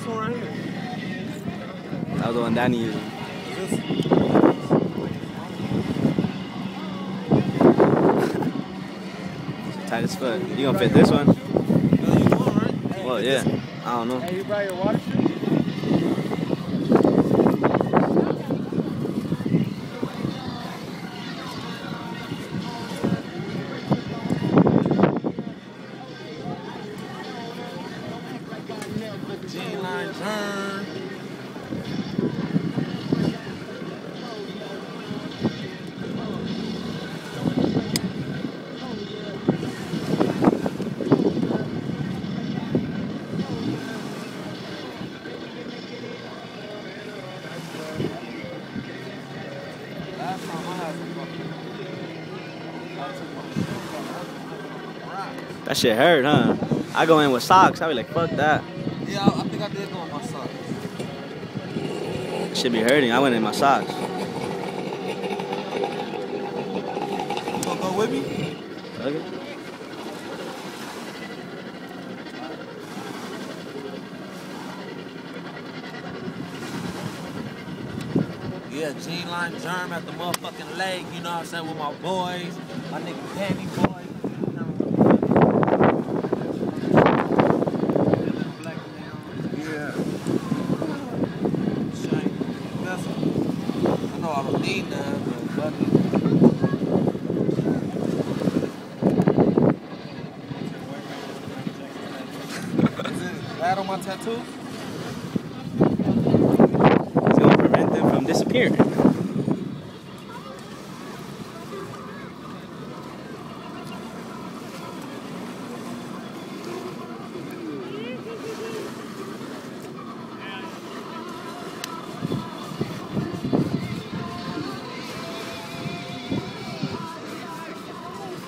one right here. That was the one Danny used. Tight as fuck. You gonna fit this one? No, you going, right? Well, yeah. I don't know. Hey, you brought your water shoe? G-line turn. That shit hurt, huh? I go in with socks. I be like, fuck that. Yeah, I think I did go on my socks. It should be hurting. I went in my socks. You gonna go with me? Okay. Yeah, G-line germ at the motherfucking lake, you know what I'm saying, with my boys, my nigga Danny boy. Yeah. Shame. I know I don't need none, but fuck it. Is it bad on my tattoo? It's gonna prevent them from disappearing.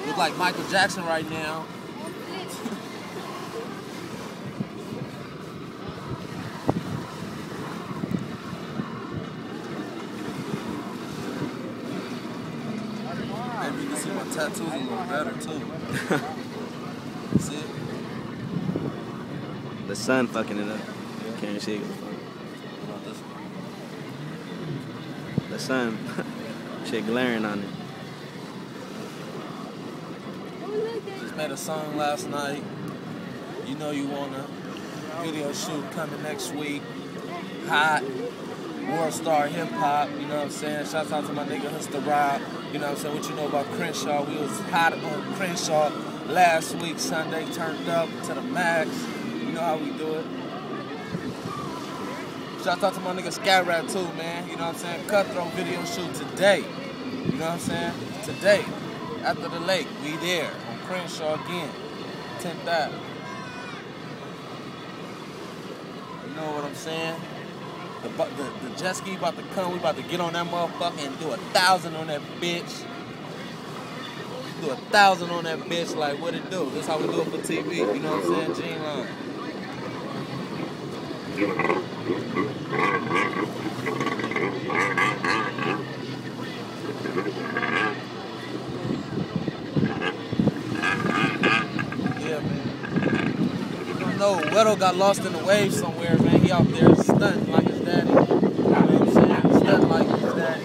Look like Michael Jackson right now. Maybe you can see my tattoos a little better too. See it? The sun fucking it up. Can't even see it. What about this one? The sun. Shit glaring on it. Just made a song last night. You know you want a video shoot coming next week. Hot. World Star Hip Hop, you know what I'm saying? Shouts out to my nigga Mr. Rob. You know what I'm saying? What you know about Crenshaw? We was hot on Crenshaw last week, Sunday, turned up to the max. You know how we do it. Shouts out to my nigga Scat Rat too, man. You know what I'm saying? Cutthroat video shoot today. You know what I'm saying? Today, after the lake, we there on Crenshaw again. 10th Ave. You know what I'm saying? The jet ski about to come. We about to get on that motherfucker and do 1,000 on that bitch. Do 1,000 on that bitch. Like what it do? That's how we do it for TV. You know what I'm saying? G-line. Yeah, man. You don't know. Weddle got lost in the waves somewhere, man. He out there stunting like his daddy. You know what I'm saying? Stunting like his daddy.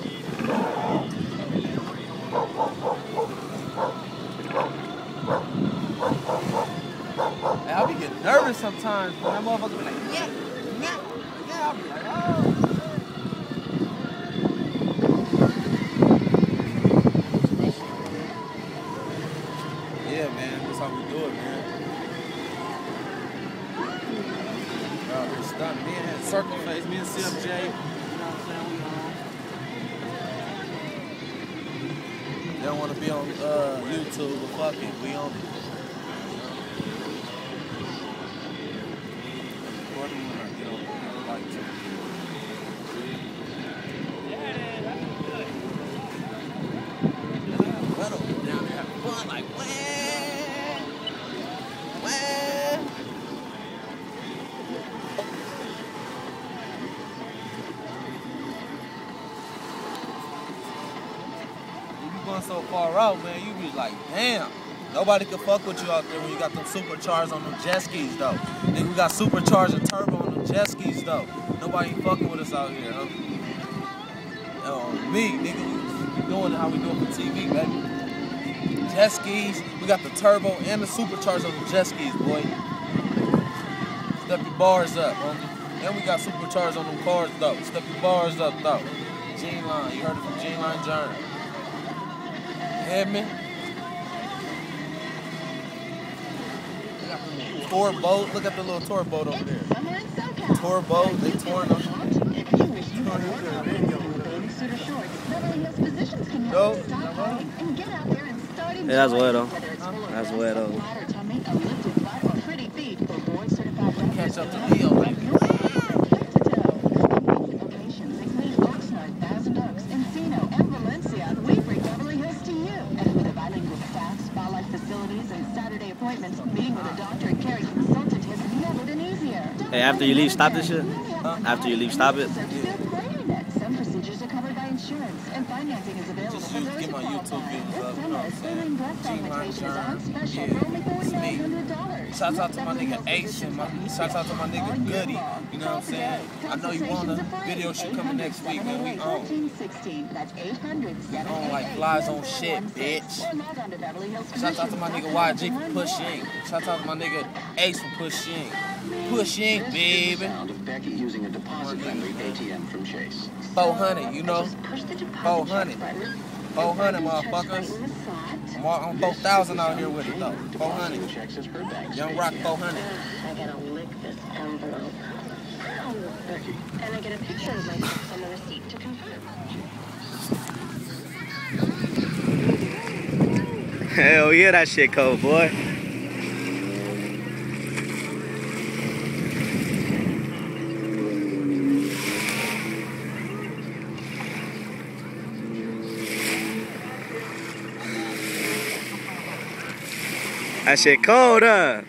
Hey, I be getting nervous sometimes, but that motherfucker be like, yeah. I'll be like, oh. Yeah, man, that's how we do it, man. It's done. Me and Circle Face, me and CMJ, you know what I'm saying? We on. They don't want to be on YouTube, but fuck it, we on it. Like, where? You be going so far out, man, you be like, damn. Nobody can fuck with you out there when you got them supercharged on them jet skis, though. Nigga, we got supercharged and turbo on them jet skis, though. Nobody fucking with us out here, huh? Me, nigga, we doing it how we do it for TV, baby. Jet skis, we got the turbo and the supercharged on the jet skis, boy. Step your bars up, homie. And we got supercharged on them cars, though. Step your bars up, though. G-Line, you heard it from G-Line Journey. You hear me? Tour boat, look at the little tour boat over there. Tour boat, they touring on. Go. Yeah, that's wet though. That's wet though. Catch up to Leo, baby. Hey, after you leave, stop this shit? Huh? After you leave, stop it? Some procedures are covered by insurance, and financing is available Just for use, those get my YouTube videos up, you know what I'm saying? G-Line Journey, yeah. Shouts out to my nigga Ace and shouts out to my nigga Goody, you know what I'm saying? I know you want a video shoot coming next week, man. We on like flies on shit, bitch. Shouts out to my nigga YG for Push Inc. Shouts out to my nigga Ace for Push Inc. Push Inc, baby. Using a deposit-friendly ATM from Chase. 400, you know? 400. 400, motherfuckers. I'm 4,000 out here with it, though. 400. Young Rock 400. I gotta lick this envelope. And I get a picture of myself on the receipt to confirm. Hell yeah, that shit cold, boy. That shit cold, huh?